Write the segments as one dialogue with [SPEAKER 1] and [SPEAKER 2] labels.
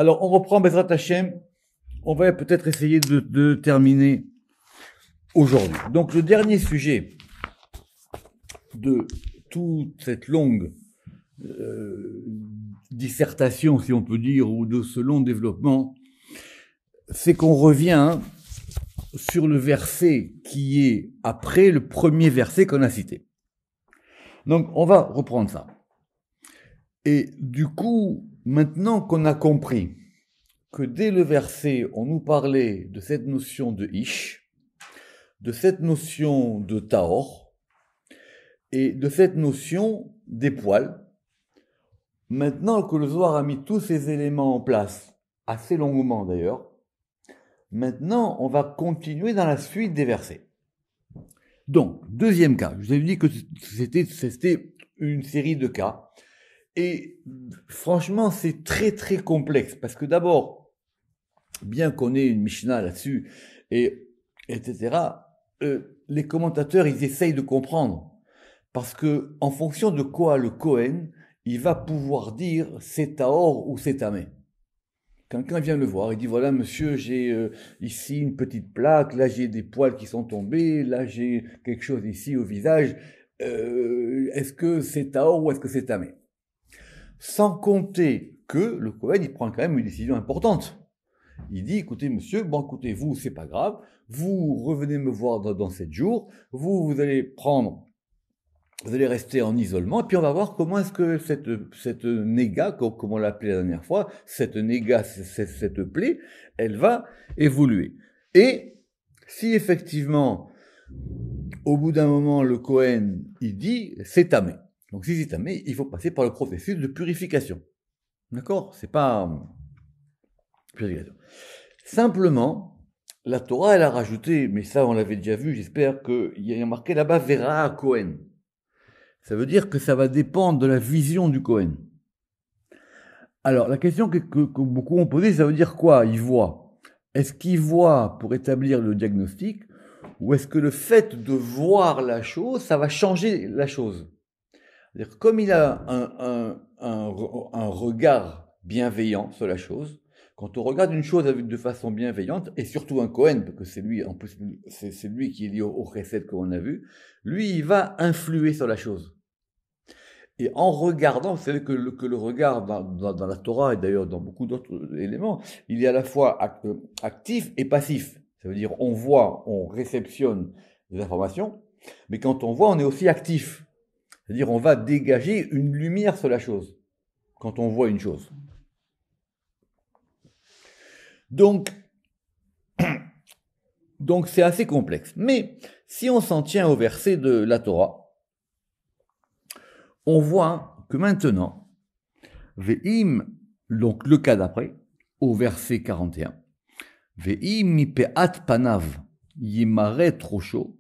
[SPEAKER 1] Alors, on reprend Bezrat Hashem. On va peut-être essayer de terminer aujourd'hui. Donc, le dernier sujet de toute cette longue dissertation, si on peut dire, ou de ce long développement, c'est qu'on revient sur le verset qui est après le premier verset qu'on a cité. Donc, on va reprendre ça. Et du coup, maintenant qu'on a compris que dès le verset, on nous parlait de cette notion de Ish, de cette notion de Tahor, et de cette notion des poils, maintenant que le Zohar a mis tous ces éléments en place, assez longuement d'ailleurs, maintenant on va continuer dans la suite des versets. Donc, deuxième cas, je vous avais dit que c'était une série de cas, et franchement c'est très très complexe, parce que d'abord, bien qu'on ait une Mishnah là-dessus, etc., les commentateurs ils essayent de comprendre. Parce que, en fonction de quoi le Kohen, il va pouvoir dire c'est Tahor ou c'est Tamé. Quelqu'un vient le voir, il dit voilà monsieur, j'ai ici une petite plaque, là j'ai des poils qui sont tombés, là j'ai quelque chose ici au visage, est-ce que c'est Tahor ou est-ce que c'est Tamé? Sans compter que le Kohen, il prend quand même une décision importante. Il dit, écoutez monsieur, bon écoutez, vous c'est pas grave, vous revenez me voir dans 7 jours, vous allez prendre... Vous allez rester en isolement, et puis on va voir comment est-ce que cette néga, comme on l'a appelé la dernière fois, cette néga, cette plaie, elle va évoluer. Et si effectivement, au bout d'un moment, le Kohen, il dit, c'est tamé. Donc si c'est tamé, il faut passer par le processus de purification. D'accord? C'est pas purification. Simplement, la Torah, elle a rajouté, mais ça on l'avait déjà vu, j'espère qu'il y a marqué là-bas, Vera Kohen. Ça veut dire que ça va dépendre de la vision du Kohen. Alors, la question que beaucoup ont posée, ça veut dire quoi? Il voit. Est-ce qu'il voit pour établir le diagnostic, ou est-ce que le fait de voir la chose, ça va changer la chose? C'est-à-dire, comme il a un regard bienveillant sur la chose, quand on regarde une chose de façon bienveillante, et surtout un Kohen, parce que c'est lui, en plus, c'est lui qui est lié au chesed qu'on a vu, lui, il va influer sur la chose. Et en regardant, vous savez que le regard dans la Torah, et d'ailleurs dans beaucoup d'autres éléments, il est à la fois actif et passif. Ça veut dire, on voit, on réceptionne des informations, mais quand on voit, on est aussi actif. C'est-à-dire, on va dégager une lumière sur la chose, quand on voit une chose. Donc c'est assez complexe. Mais si on s'en tient au verset de la Torah, on voit que maintenant, Ve'im, donc le cas d'après, au verset 41, Ve'im mipeat panav yimare trocho,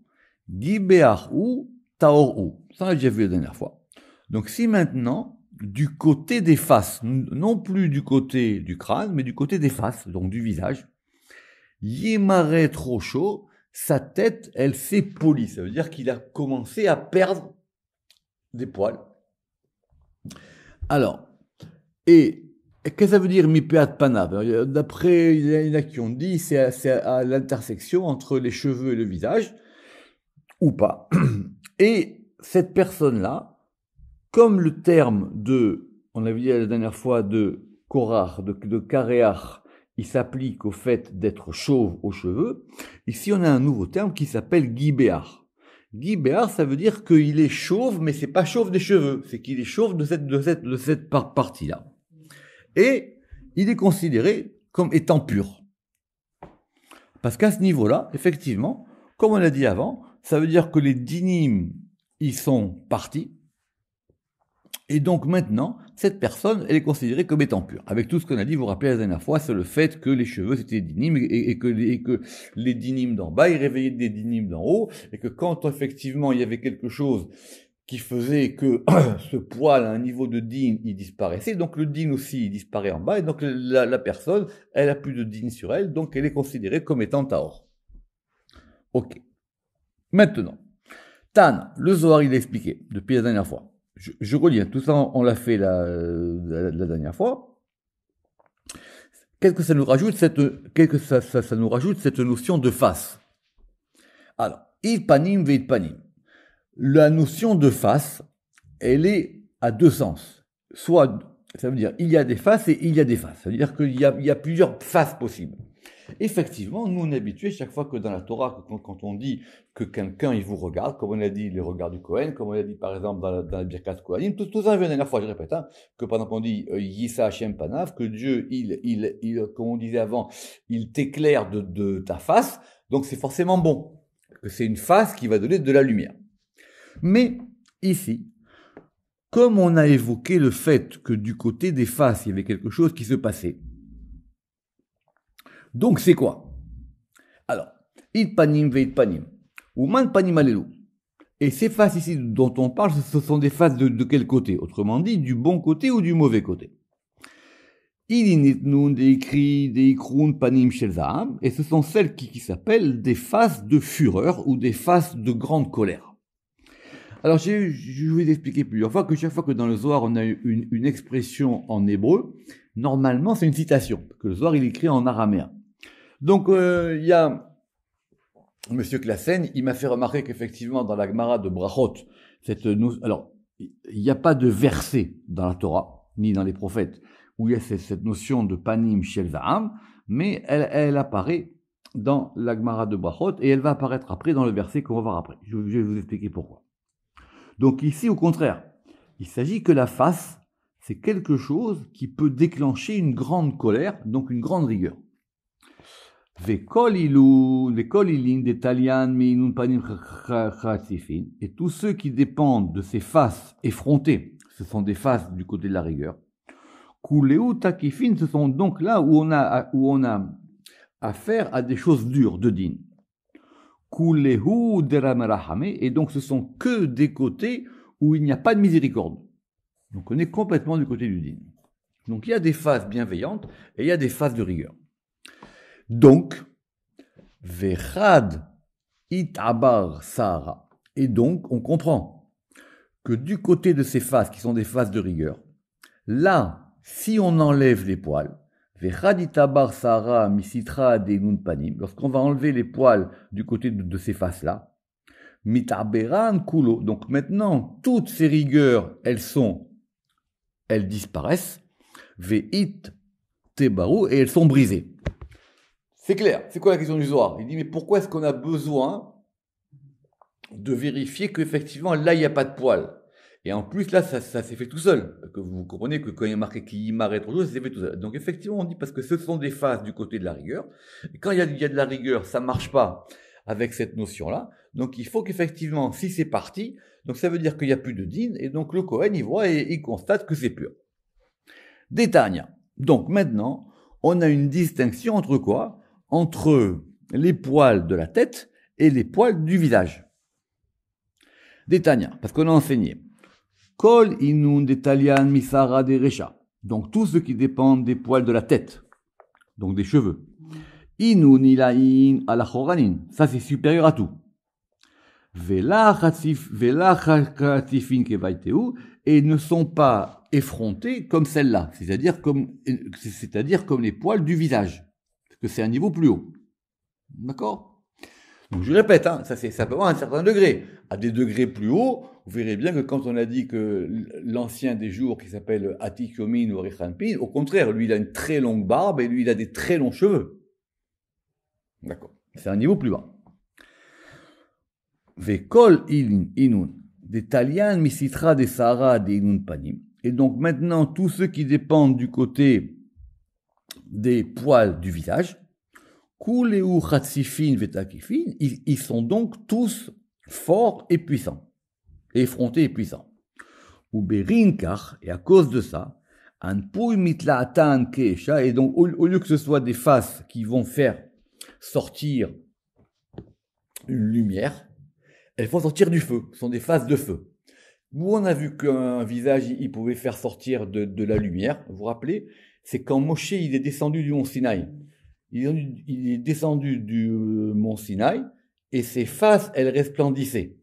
[SPEAKER 1] gibeahu taoru. Ça, on a déjà vu la dernière fois. Donc si maintenant, du côté des faces, non plus du côté du crâne, mais du côté des faces, donc du visage, yimare trocho, sa tête, elle s'est polie. Ça veut dire qu'il a commencé à perdre des poils. Alors, et qu'est-ce que ça veut dire mipeat panav? D'après, il y en a qui ont dit c'est à l'intersection entre les cheveux et le visage, ou pas. Et cette personne-là, comme le terme on avait dit la dernière fois, de korach, de kareach, il s'applique au fait d'être chauve aux cheveux, ici on a un nouveau terme qui s'appelle gibéar. Gibéar, ça veut dire qu'il est chauve, mais c'est pas chauve des cheveux, c'est qu'il est chauve de cette partie-là. Et il est considéré comme étant pur. Parce qu'à ce niveau-là, effectivement, comme on l'a dit avant, ça veut dire que les dinim, ils sont partis. Et donc maintenant, cette personne, elle est considérée comme étant pure. Avec tout ce qu'on a dit, vous vous rappelez la dernière fois, c'est le fait que les cheveux c'était des dinim et que les dinim d'en bas, ils réveillaient des dinim d'en haut, et que quand effectivement il y avait quelque chose qui faisait que ce poil à un niveau de din, il disparaissait, donc le din aussi, il disparaît en bas, et donc la personne, elle a plus de din sur elle, donc elle est considérée comme étant tahor. Ok. Maintenant, Tan, le Zohar, il a expliqué depuis la dernière fois. Je relis, tout ça on l'a fait la dernière fois. qu'est-ce que ça nous rajoute ça nous rajoute cette notion de face. Alors, it panim veit panim. La notion de face, elle est à deux sens. Soit, ça veut dire il y a des faces et il y a des faces. Ça veut dire qu'il y a plusieurs faces possibles. Effectivement, nous on est habitués chaque fois que dans la Torah, quand on dit que quelqu'un il vous regarde, comme on a dit les regards du Kohen, comme on a dit par exemple dans la Birkat Kohanim, tout ça vient la dernière fois, je répète, que par exemple on dit Yisa Hashem Panav, que Dieu, comme on disait avant, il t'éclaire de ta face, donc c'est forcément bon, que c'est une face qui va donner de la lumière. Mais ici, comme on a évoqué le fait que du côté des faces, il y avait quelque chose qui se passait, donc c'est quoi? Alors, it panim veit panim, ou man panim alelu. Et ces faces ici dont on parle, ce sont des faces de quel côté? Autrement dit, du bon côté ou du mauvais côté? Ilinitnun deikri deikrun panim shel zaham, et ce sont celles qui s'appellent des faces de fureur ou des faces de grande colère. Alors, je vais vous expliquer plusieurs fois que chaque fois que dans le Zohar on a une expression en hébreu, normalement c'est une citation, que le Zohar il écrit en araméen. Donc, il y a Monsieur Klassen, il m'a fait remarquer qu'effectivement, dans la Gemara de Brachot, alors, il n'y a pas de verset dans la Torah, ni dans les prophètes, où il y a cette notion de panim shel zaham, mais elle apparaît dans la Gemara de Brachot, et elle va apparaître après dans le verset qu'on va voir après. Je vais vous expliquer pourquoi. Donc ici, au contraire, il s'agit que la face, c'est quelque chose qui peut déclencher une grande colère, donc une grande rigueur. Et tous ceux qui dépendent de ces faces effrontées, ce sont des faces du côté de la rigueur. Ce sont donc là où on a affaire à des choses dures de din. Et donc ce sont que des côtés où il n'y a pas de miséricorde. Donc on est complètement du côté du din. Donc il y a des phases bienveillantes et il y a des phases de rigueur. Donc, Vechad itabar Sahara. Et donc, on comprend que du côté de ces faces qui sont des faces de rigueur, là, si on enlève les poils, Vechad itabar Sahara misitra denun panim, lorsqu'on va enlever les poils du côté de ces faces-là, mitaberan kulo. Donc maintenant, toutes ces rigueurs, elles disparaissent, ve'it tebaru, et elles sont brisées. C'est clair, c'est quoi la question du Zohar? Il dit, mais pourquoi est-ce qu'on a besoin de vérifier qu'effectivement, là, il n'y a pas de poils? Et en plus, là, ça s'est fait tout seul. Que vous comprenez que quand il y a marqué qu'il m'arrête trop, ça s'est fait tout seul. Donc effectivement, on dit parce que ce sont des phases du côté de la rigueur. Et quand il y a de la rigueur, ça ne marche pas avec cette notion-là. Donc il faut qu'effectivement, si c'est parti, donc ça veut dire qu'il n'y a plus de din, et donc le Kohen, il voit et il constate que c'est pur. Détania. Donc maintenant, on a une distinction entre quoi? Entre les poils de la tête et les poils du visage. Détania, parce qu'on a enseigné. Kol inun detalian misara de recha. Donc tout ce qui dépend des poils de la tête, donc des cheveux. Inun ilain ala choranin. Ça c'est supérieur à tout. Vela chatifin kevaiteu, et ne sont pas effrontés comme celle-là, c'est-à-dire comme les poils du visage. Que c'est un niveau plus haut. D'accord? Donc je répète, ça peut avoir un certain degré. À des degrés plus hauts, vous verrez bien que quand on a dit que l'ancien des jours qui s'appelle Atik Yomin ou Arichanpin, au contraire, lui il a une très longue barbe et lui il a des très longs cheveux. D'accord? C'est un niveau plus bas. Vekol inun, des talian misitra des Sahara des inun panim. Et donc maintenant, tous ceux qui dépendent du côté des poils du visage, Kuleu chatzifin vetakifin, ils sont donc tous forts et puissants, effrontés et puissants. Ou berinkach, et à cause de ça, anpui mitlaatan keesha, et donc au lieu que ce soit des faces qui vont faire sortir une lumière, elles font sortir du feu, ce sont des faces de feu. Où on a vu qu'un visage, il pouvait faire sortir de la lumière, vous vous rappelez? C'est quand Moshe il est descendu du mont Sinaï. Il est descendu du mont Sinaï et ses faces, elles resplendissaient.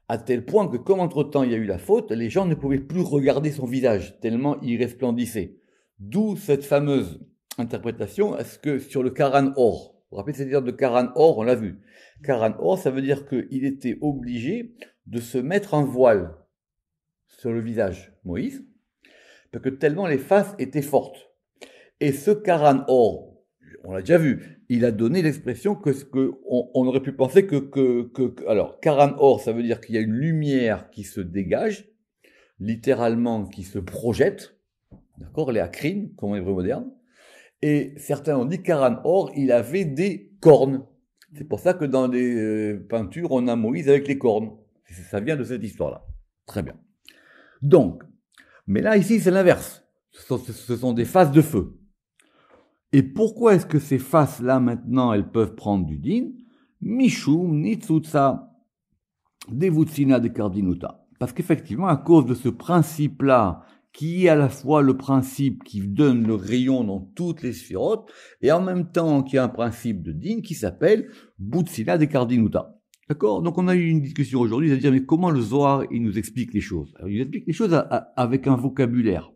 [SPEAKER 1] À tel point que comme entre-temps il y a eu la faute, les gens ne pouvaient plus regarder son visage, tellement il resplendissait. D'où cette fameuse interprétation, est-ce que sur le Karan Or, vous vous rappelez cette histoire de Karan Or, on l'a vu. Karan Or, ça veut dire qu'il était obligé de se mettre un voile sur le visage, Moïse, parce que tellement les faces étaient fortes. Et ce Karan Or, on l'a déjà vu, il a donné l'expression on aurait pu penser alors, Karan Or, ça veut dire qu'il y a une lumière qui se dégage, littéralement qui se projette, d'accord, les akrines, comme en hébreu moderne, et certains ont dit Karan Or, il avait des cornes. C'est pour ça que dans les peintures, on a Moïse avec les cornes. Ça vient de cette histoire-là. Très bien. Donc, mais là, ici, c'est l'inverse. Ce sont des faces de feu. Et pourquoi est-ce que ces faces-là, maintenant, elles peuvent prendre du din? Mishum nitzutsa devutsina de kardinuta. Parce qu'effectivement, à cause de ce principe-là, qui est à la fois le principe qui donne le rayon dans toutes les sphirotes, et en même temps qui a un principe de din qui s'appelle butsina de kardinuta. D'accord? Donc on a eu une discussion aujourd'hui, c'est-à-dire mais comment le Zohar il nous explique les choses? Alors, il explique les choses avec un vocabulaire.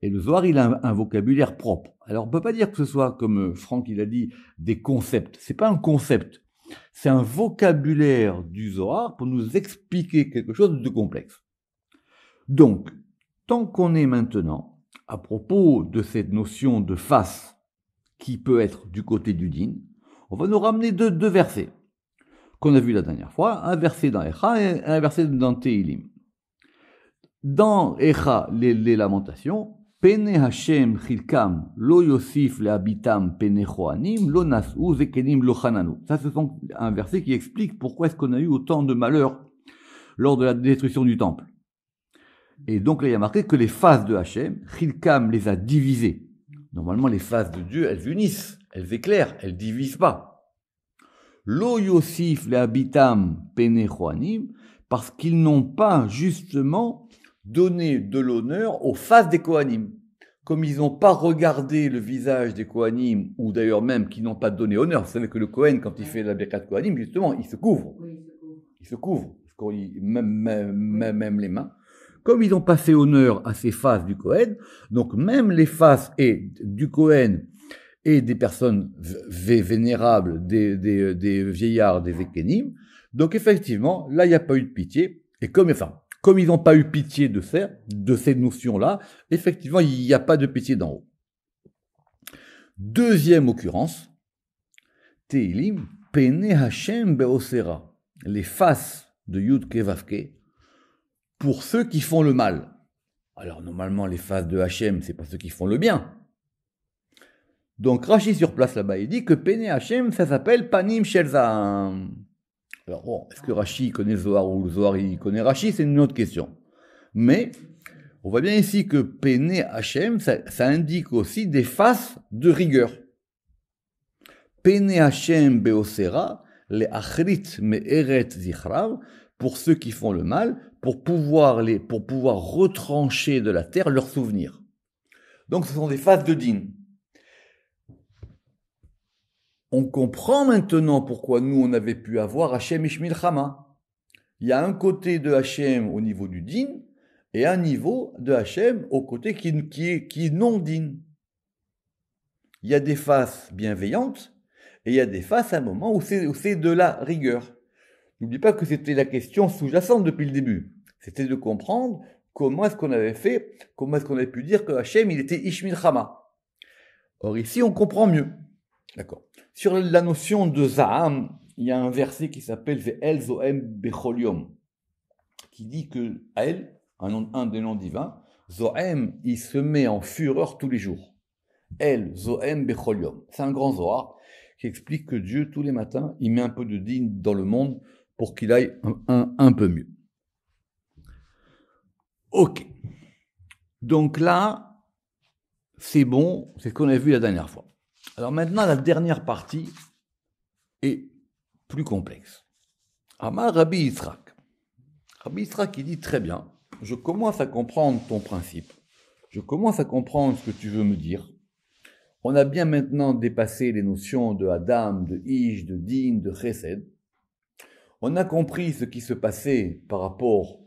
[SPEAKER 1] Et le Zohar, il a un vocabulaire propre. Alors, on peut pas dire que ce soit, comme Franck il a dit, des concepts. C'est pas un concept. C'est un vocabulaire du Zohar pour nous expliquer quelque chose de complexe. Donc, tant qu'on est maintenant, à propos de cette notion de face qui peut être du côté du din, on va nous ramener deux versets qu'on a vus la dernière fois, un verset dans Echa et un verset dans Tehilim. Dans Echa, les lamentations, Pene Hashem chilkam lo yosif lehabitam pene choanim lo nas'u zekenim lo chananu. Ça, c'est un verset qui explique pourquoi est-ce qu'on a eu autant de malheurs lors de la destruction du temple. Et donc là, il y a marqué que les faces de Hashem, chilkam les a divisées. Normalement, les faces de Dieu, elles unissent, elles éclairent, elles divisent pas. Lo yosif lehabitam pene choanim, parce qu'ils n'ont pas justement donner de l'honneur aux faces des Kohanim. Comme ils n'ont pas regardé le visage des Kohanim, ou d'ailleurs même qu'ils n'ont pas donné honneur. Vous savez que le Kohen, quand il fait la Birkat Kohanim, justement, il se couvre. Oui, il se couvre. Même les mains. Comme ils ont passé honneur à ces faces du Kohen, donc même les faces du Kohen et des personnes vénérables, des vieillards, des Ekenim, donc effectivement, là, il n'y a pas eu de pitié. Et comme ils n'ont pas eu pitié de ces notions-là, effectivement, il n'y a pas de pitié d'en haut. Deuxième occurrence, Tehilim, Pene Hashem Beosera, les faces de Yud Kevavke, pour ceux qui font le mal. Alors, normalement, les faces de Hashem, c'est pas ceux qui font le bien. Donc, Rashi sur place là-bas, il dit que Pene Hashem, ça s'appelle Panim Shelzam. Alors bon, est-ce que Rashi connaît le Zohar ou le Zohar il connaît Rashi, c'est une autre question. Mais on voit bien ici que Pene Hashem, ça indique aussi des faces de rigueur. Pene Hashem Beosera, les Achrit Me'eret Zichrav, pour ceux qui font le mal, pour pouvoir retrancher de la terre leurs souvenirs. Donc ce sont des faces de din. On comprend maintenant pourquoi nous, on avait pu avoir Hashem Ishmil Chama. Il y a un côté de Hashem au niveau du din, et un niveau de Hashem au côté qui est non din. Il y a des faces bienveillantes, et il y a des faces à un moment où c'est de la rigueur. N'oublie pas que c'était la question sous-jacente depuis le début. C'était de comprendre comment est-ce qu'on avait fait, comment est-ce qu'on avait pu dire que Hashem, il était Ishmil Chama. Or ici, on comprend mieux. D'accord. Sur la notion de Zaham, il y a un verset qui s'appelle Ve'el Zohem Bechol Yom, qui dit que El, un des noms divins, Zohem, il se met en fureur tous les jours. El Zohem Bechol Yom. C'est un grand Zohar qui explique que Dieu, tous les matins, il met un peu de din dans le monde pour qu'il aille un peu mieux. Ok. Donc là, c'est bon, c'est ce qu'on a vu la dernière fois. Alors maintenant, la dernière partie est plus complexe. Amar Rabbi Yitzhak. Rabbi Yitzhak, il dit très bien, je commence à comprendre ton principe, je commence à comprendre ce que tu veux me dire. On a bien maintenant dépassé les notions de Adam, de Ish, de Din, de Chesed. On a compris ce qui se passait par rapport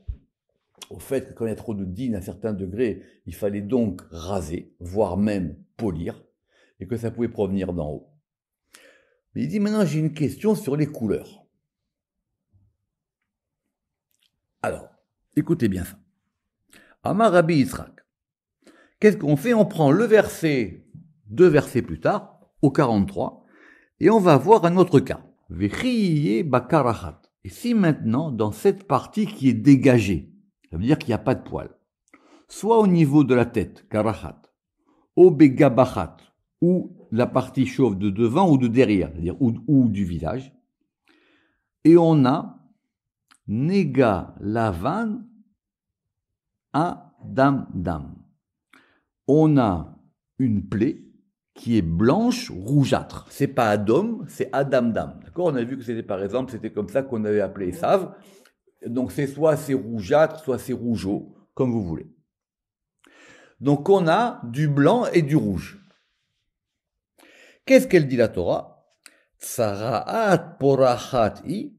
[SPEAKER 1] au fait que quand il y a trop de Din à certains degrés, il fallait donc raser, voire même polir. et que ça pouvait provenir d'en haut. Mais il dit maintenant j'ai une question sur les couleurs. Alors, écoutez bien ça. Amar Rabbi Yitzhak. Qu'est-ce qu'on fait? On prend le verset, 2 versets plus tard, au 43, et on va voir un autre cas. Vechiye bakarachat. Et si maintenant, dans cette partie qui est dégagée, ça veut dire qu'il n'y a pas de poil, soit au niveau de la tête, karachat, au begabachat, ou la partie chauve de devant ou de derrière, c'est-à-dire ou du visage, et on a nega lavan a dam dam. On a une plaie qui est blanche, rougeâtre. C'est pas Adam, c'est Adam Dam. D'accord? On a vu que c'était par exemple, c'était comme ça qu'on avait appelé Esav. Donc c'est soit c'est rougeâtre, soit c'est rougeau, comme vous voulez. Donc on a du blanc et du rouge. Qu'est-ce qu'elle dit la Torah? Sara'at porachat i.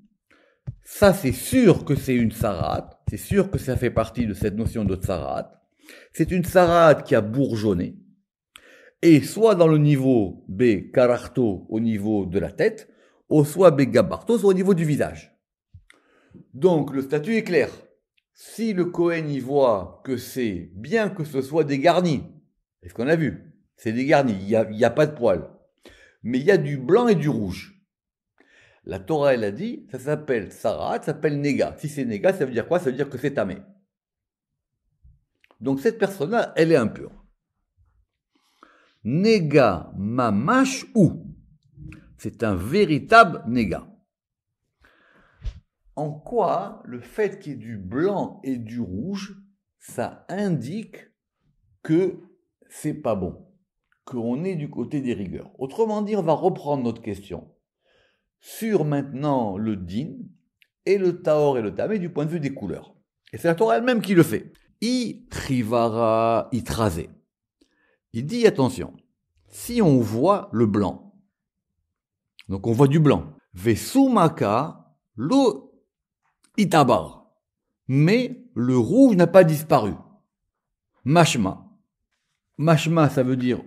[SPEAKER 1] Ça c'est sûr que c'est une sara'at. C'est sûr que ça fait partie de cette notion de sara'at. C'est une sara'at qui a bourgeonné. Et soit dans le niveau B, karachto, au niveau de la tête, ou soit B, gabarto, soit au niveau du visage. Donc le statut est clair. Si le Kohen y voit que c'est bien que ce soit dégarni, c'est ce qu'on a vu, c'est dégarni, il y a pas de poil, mais il y a du blanc et du rouge. La Torah, elle a dit, ça s'appelle Sarat, ça s'appelle Nega. Si c'est Nega, ça veut dire quoi? Ça veut dire que c'est tamé. Donc cette personne-là, elle est impure. Nega mamash ou. C'est un véritable Nega. En quoi le fait qu'il y ait du blanc et du rouge, ça indique que c'est pas bon, qu'on est du côté des rigueurs. Autrement dit, on va reprendre notre question sur maintenant le din et le taor et le tamé du point de vue des couleurs. Et c'est la Torah elle-même qui le fait. I trivara itrase. Il dit attention, si on voit le blanc, donc on voit du blanc, vesumaka lo itabar, mais le rouge n'a pas disparu. Mashma. Mashma, ça veut dire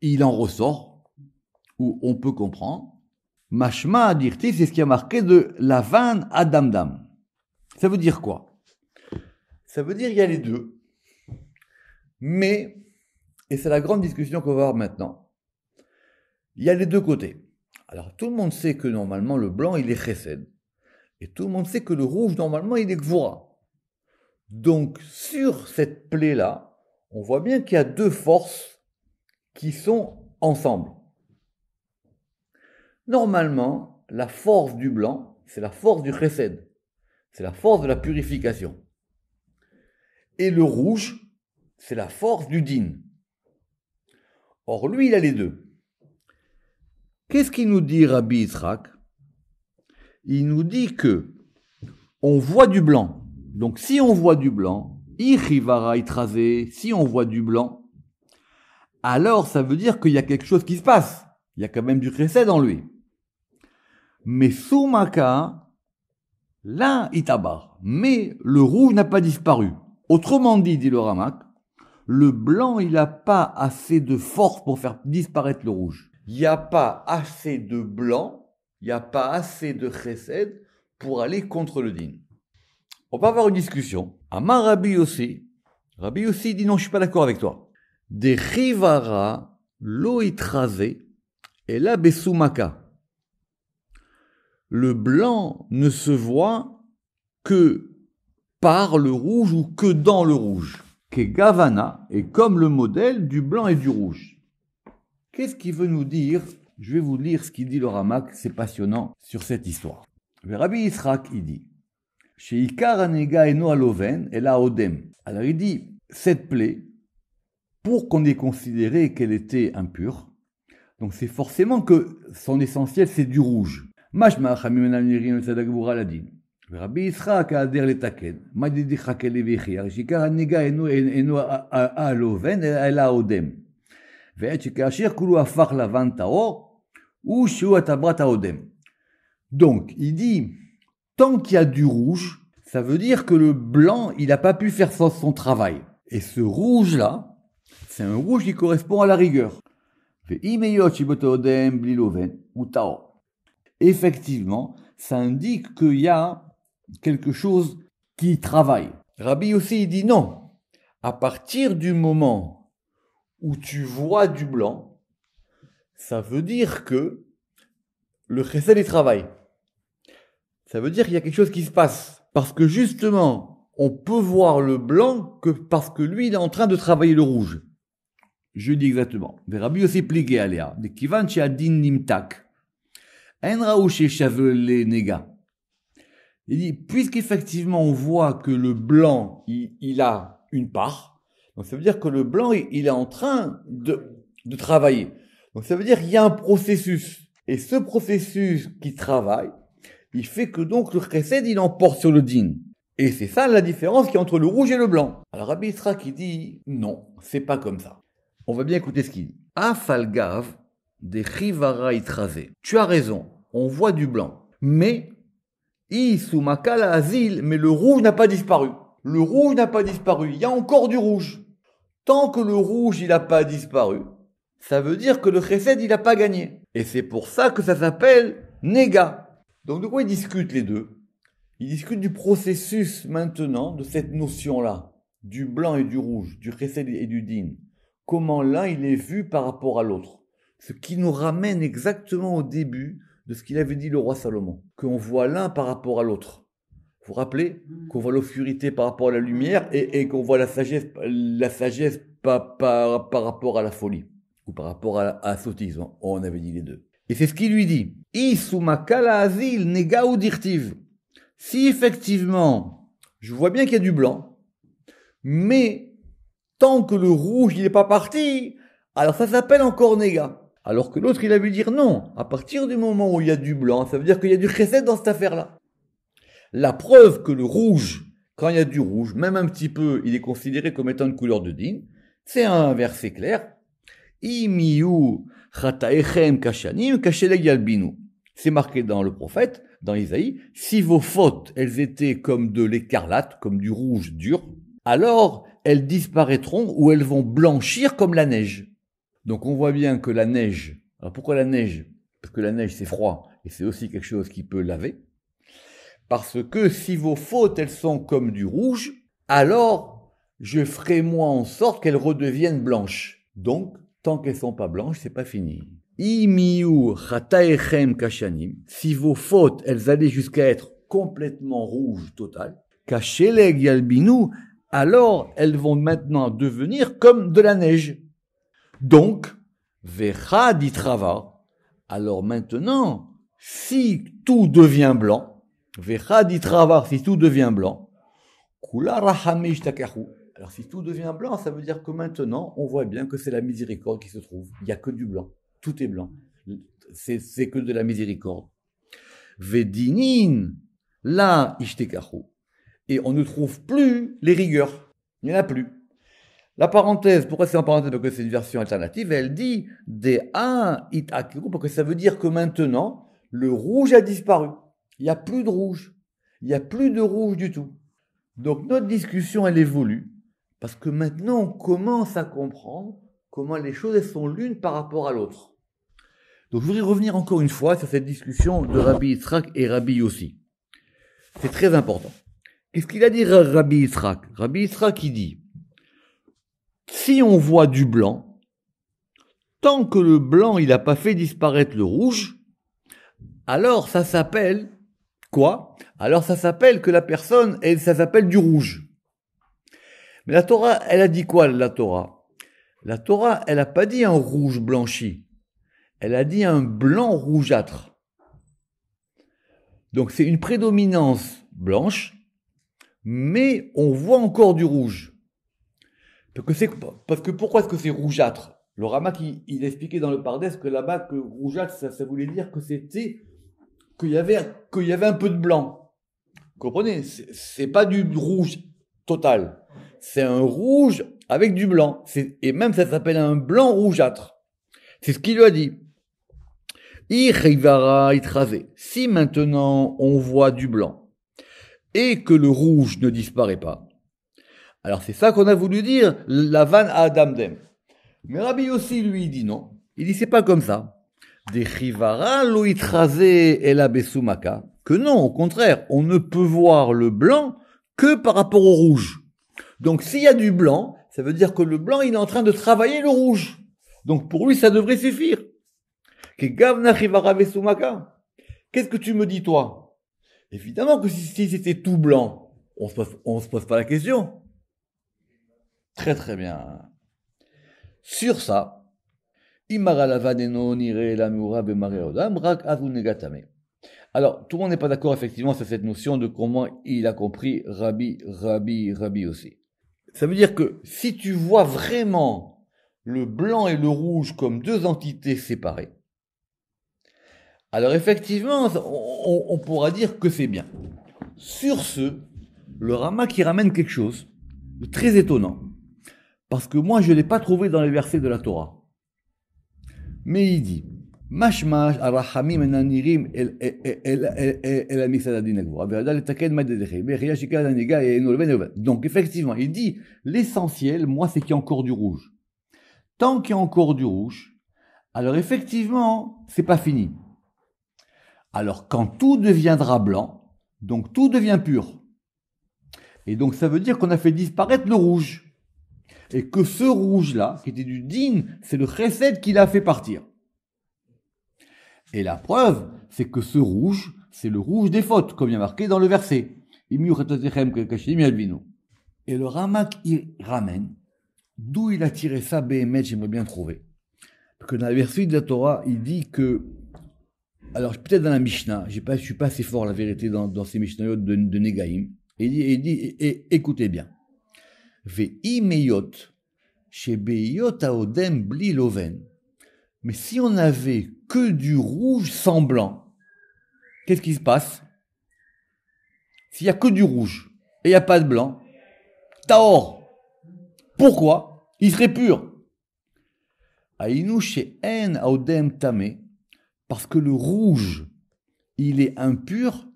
[SPEAKER 1] il en ressort, ou on peut comprendre. Mashma, dirti, c'est ce qui a marqué de lavan adamdam. Ça veut dire quoi? Ça veut dire il y a les deux. Mais, et c'est la grande discussion qu'on va avoir maintenant, il y a les deux côtés. Alors tout le monde sait que normalement le blanc il est chesed. Et tout le monde sait que le rouge normalement il est gvura. Donc sur cette plaie-là, on voit bien qu'il y a deux forces qui sont ensemble. Normalement, la force du blanc, c'est la force du chesed. C'est la force de la purification. Et le rouge, c'est la force du din. Or, lui, il a les deux. Qu'est-ce qu'il nous dit, Rabbi Yitzhak? Il nous dit que on voit du blanc. Donc, si on voit du blanc, si on voit du blanc, alors ça veut dire qu'il y a quelque chose qui se passe. Il y a quand même du chesed en lui. Mais soumaka, là, itabar. Mais le rouge n'a pas disparu. Autrement dit le Ramak, le blanc, il n'a pas assez de force pour faire disparaître le rouge. Il n'y a pas assez de blanc, il n'y a pas assez de chesed pour aller contre le din. On va avoir une discussion. Amar Rabbi Yossi dit non, je ne suis pas d'accord avec toi. Des rivara lo itrase et la besumaka. Le blanc ne se voit que par le rouge ou que dans le rouge. Que Gavana est comme le modèle du blanc et du rouge. Qu'est-ce qu'il veut nous dire? Je vais vous lire ce qu'il dit le Ramak, c'est passionnant sur cette histoire. Le Rabbi Yitzhak, il dit Sheikar anega eno aloven et la odem. Alors il dit cette plaie, pour qu'on ait considéré qu'elle était impure, donc c'est forcément que son essentiel c'est du rouge. Mashma chamim anamirin le tzadagvura ladin. Rabbi Yitzhak a ader letaken. Madidi chakel levichir. Sheikar anega eno aloven et la odem. Donc, il dit, tant qu'il y a du rouge, ça veut dire que le blanc, il n'a pas pu faire son travail. Et ce rouge-là, c'est un rouge qui correspond à la rigueur. Effectivement, ça indique qu'il y a quelque chose qui travaille. Rabbi aussi, il dit non. À partir du moment où tu vois du blanc, ça veut dire que le chesed il travaille. Ça veut dire qu'il y a quelque chose qui se passe. Parce que justement, on peut voir le blanc que parce que lui, il est en train de travailler le rouge. Je dis exactement. Rabbi aussi plié aléa. De kivan adin nimtak. En raouché chavele nega. Il dit, puisqu'effectivement on voit que le blanc, il a une part, donc ça veut dire que le blanc, il est en train de travailler. Donc ça veut dire qu'il y a un processus. Et ce processus qui travaille, il fait que donc le chesed, il emporte sur le din. Et c'est ça la différence qu'il y a entre le rouge et le blanc. Alors Rabbi Yitzhak, il dit, non, c'est pas comme ça. On va bien écouter ce qu'il dit. Afalgav de chivara itrase. Tu as raison, on voit du blanc. Mais mais le rouge n'a pas disparu. Le rouge n'a pas disparu. Il y a encore du rouge. Tant que le rouge, il n'a pas disparu, ça veut dire que le chesed, il n'a pas gagné. Et c'est pour ça que ça s'appelle nega. Donc de quoi ils discutent les deux? Ils discutent du processus maintenant, de cette notion-là, du blanc et du rouge, du chesed et du din. Comment l'un, il est vu par rapport à l'autre. Ce qui nous ramène exactement au début de ce qu'il avait dit le roi Salomon, qu'on voit l'un par rapport à l'autre. Vous vous rappelez qu'on voit l'obscurité par rapport à la lumière et qu'on voit la sagesse par rapport à la folie, ou par rapport à la sottise, on avait dit les deux. Et c'est ce qu'il lui dit. Si effectivement, je vois bien qu'il y a du blanc, mais tant que le rouge il n'est pas parti, alors ça s'appelle encore néga. Alors que l'autre, il a vu dire non. À partir du moment où il y a du blanc, ça veut dire qu'il y a du chesed dans cette affaire-là. La preuve que le rouge, quand il y a du rouge, même un petit peu, il est considéré comme étant une couleur de din, c'est un verset clair. Imiyu chataechem kashanim kasheleg yalbinu. C'est marqué dans le prophète, dans Isaïe. Si vos fautes, elles étaient comme de l'écarlate, comme du rouge dur, alors elles disparaîtront ou elles vont blanchir comme la neige. Donc on voit bien que la neige, alors pourquoi la neige? Parce que la neige c'est froid et c'est aussi quelque chose qui peut laver. Parce que si vos fautes elles sont comme du rouge, alors je ferai moi en sorte qu'elles redeviennent blanches. Donc tant qu'elles sont pas blanches, c'est pas fini. Imiyu chataechem kashanim. Si vos fautes elles allaient jusqu'à être complètement rouges total, kasheleg yalbinu, alors elles vont maintenant devenir comme de la neige. Donc, Vecha dit trava. Alors maintenant, si tout devient blanc, Vecha dit trava, si tout devient blanc, Kula rahamish takahu. Alors si tout devient blanc, ça veut dire que maintenant, on voit bien que c'est la miséricorde qui se trouve. Il n'y a que du blanc. Tout est blanc. C'est que de la miséricorde. Vedinin, la ishtekahu. Et on ne trouve plus les rigueurs. Il n'y en a plus. La parenthèse, pourquoi c'est en parenthèse? Parce que c'est une version alternative, elle dit Dea itakiru, parce que ça veut dire que maintenant, le rouge a disparu. Il n'y a plus de rouge. Il n'y a plus de rouge du tout. Donc notre discussion, elle évolue, parce que maintenant, on commence à comprendre comment les choses elles sont l'une par rapport à l'autre. Donc je voudrais revenir encore une fois sur cette discussion de Rabbi Yitzhak et Rabbi Yossi. C'est très important. Qu'est-ce qu'il a dit Rabbi Yitzhak? Rabbi Yitzhak, il dit si on voit du blanc, tant que le blanc il n'a pas fait disparaître le rouge, alors ça s'appelle quoi? Alors ça s'appelle que la personne, ça s'appelle du rouge. Mais la Torah, elle a dit quoi la Torah? La Torah, elle n'a pas dit un rouge blanchi. Elle a dit un blanc rougeâtre. Donc c'est une prédominance blanche, mais on voit encore du rouge. Parce que pourquoi est-ce que c'est rougeâtre? Le Ramak, il expliquait dans le Pardes que là-bas, que rougeâtre, ça voulait dire que c'était, qu'il y avait un peu de blanc. Vous comprenez? C'est pas du rouge total. C'est un rouge avec du blanc. Et même ça s'appelle un blanc rougeâtre. C'est ce qu'il lui a dit. Si maintenant on voit du blanc et que le rouge ne disparaît pas, alors c'est ça qu'on a voulu dire, la vanne à Adam Dem. Mais Rabbi Yossi lui dit non. Il dit, c'est pas comme ça. Des chivara lo itrasé ela besumaka. Que non, au contraire, on ne peut voir le blanc que par rapport au rouge. Donc, s'il y a du blanc, ça veut dire que le blanc, il est en train de travailler le rouge. Donc, pour lui, ça devrait suffire. Que gavna chivara besumaka. Qu'est-ce que tu me dis, toi? Évidemment que si c'était tout blanc, on se pose pas la question. Très très bien. Sur ça, alors, tout le monde n'est pas d'accord effectivement sur cette notion de comment il a compris Rabbi aussi. Ça veut dire que si tu vois vraiment le blanc et le rouge comme deux entités séparées, alors effectivement, on pourra dire que c'est bien. Sur ce, le Rama qui ramène quelque chose de très étonnant, parce que moi je ne l'ai pas trouvé dans les versets de la Torah. Mais il dit, Mashmash arahamim enanirim el amisadadin agvura, ve'adal etaken madedechem, ve'chia shikad aniga et enolven. Donc effectivement, il dit, l'essentiel, moi, c'est qu'il y a encore du rouge. Tant qu'il y a encore du rouge, alors effectivement, c'est pas fini. Alors quand tout deviendra blanc, donc tout devient pur. Et donc ça veut dire qu'on a fait disparaître le rouge. Et que ce rouge-là, qui était du din, c'est le chesed qui l'a fait partir. Et la preuve, c'est que ce rouge, c'est le rouge des fautes, comme il y a marqué dans le verset. Et le Ramak, il ramène, d'où il a tiré ça, Béhémet, j'aimerais bien trouver. Parce que dans la verset de la Torah, il dit que, alors peut-être dans la Mishnah, je suis pas assez fort, la vérité, dans ces Mishnayot de Negaïm, il dit, écoutez bien. Ve'imeyot, shebeyot haodem bli loven. Mais si on n'avait que du rouge sans blanc, qu'est-ce qui se passe? S'il n'y a que du rouge et il n'y a pas de blanc, taor. Pourquoi? Il serait pur. Aïnou she'en haodem tame, parce que le rouge, il est impur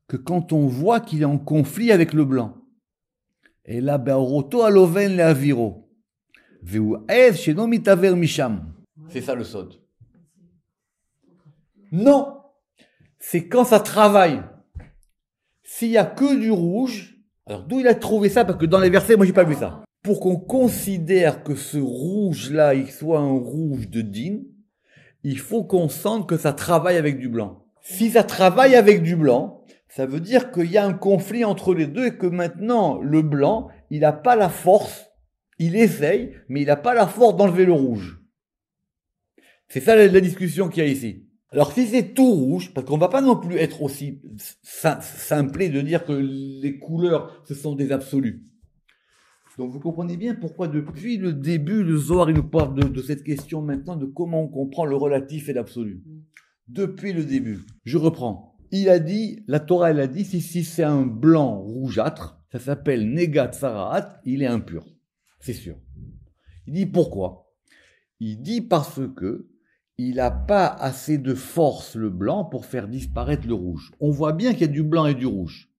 [SPEAKER 1] que quand on voit qu'il est en conflit avec le blanc. Et là, be'oroto aloven le aviro. Ve'u ez sheno mitaver misham. C'est ça le sod. Non, c'est quand ça travaille. S'il y a que du rouge, alors d'où il a trouvé ça? Parce que dans les versets, moi j'ai pas vu ça. Pour qu'on considère que ce rouge-là, il soit un rouge de din, il faut qu'on sente que ça travaille avec du blanc. Si ça travaille avec du blanc, ça veut dire qu'il y a un conflit entre les deux et que maintenant, le blanc, il n'a pas la force, il essaye, mais il n'a pas la force d'enlever le rouge. C'est ça la discussion qu'il y a ici. Alors si c'est tout rouge, parce qu'on va pas non plus être aussi simplé de dire que les couleurs, ce sont des absolus. Donc vous comprenez bien pourquoi depuis le début, le Zohar, il nous parle de cette question maintenant de comment on comprend le relatif et l'absolu. Depuis le début. Je reprends. Il a dit, la Torah, elle a dit, si c'est un blanc rougeâtre, ça s'appelle Negat Sarahat, il est impur. C'est sûr. Il dit pourquoi? Il dit parce que il n'a pas assez de force, le blanc, pour faire disparaître le rouge. On voit bien qu'il y a du blanc et du rouge.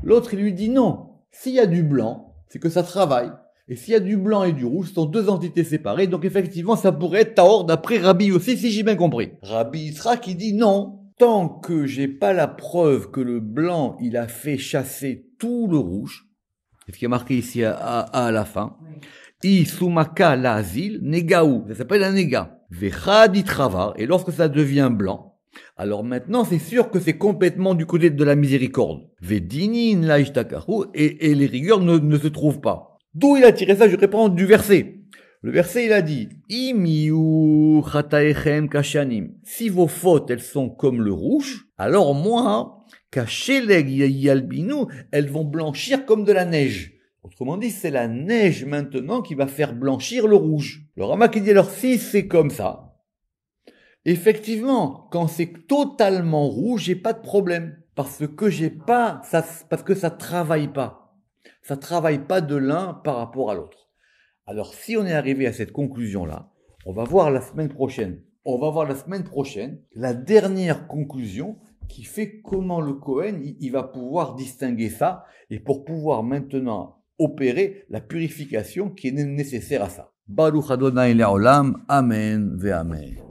[SPEAKER 1] L'autre, il lui dit non. S'il y a du blanc, c'est que ça travaille. Et s'il y a du blanc et du rouge, ce sont deux entités séparées. Donc effectivement, ça pourrait être Taor d'après Rabbi aussi, si j'ai bien compris. Rabbi Isra qui dit non. Tant que j'ai pas la preuve que le blanc, il a fait chasser tout le rouge, c'est ce qui est marqué ici à la fin. I sumaka la azil negaou, ça s'appelle un nega. Vechad itravar, et lorsque ça devient blanc, alors maintenant c'est sûr que c'est complètement du côté de la miséricorde. Vedinin la ishtakahu, et les rigueurs ne se trouvent pas. D'où il a tiré ça? Je réponds du verset. Le verset, il a dit, Imiu chataechem kashanim. Si vos fautes, elles sont comme le rouge, alors moi, kasheleg yalbinu, elles vont blanchir comme de la neige. Autrement dit, c'est la neige maintenant qui va faire blanchir le rouge. Le Rama qui dit, alors si c'est comme ça, effectivement, quand c'est totalement rouge, j'ai pas de problème. Parce que parce que ça travaille pas. Ça travaille pas de l'un par rapport à l'autre. Alors, si on est arrivé à cette conclusion-là, on va voir la semaine prochaine. On va voir la semaine prochaine la dernière conclusion qui fait comment le Kohen, il va pouvoir distinguer ça et pour pouvoir maintenant opérer la purification qui est nécessaire à ça. Baruch Adonai Le'olam. Amen ve Amen.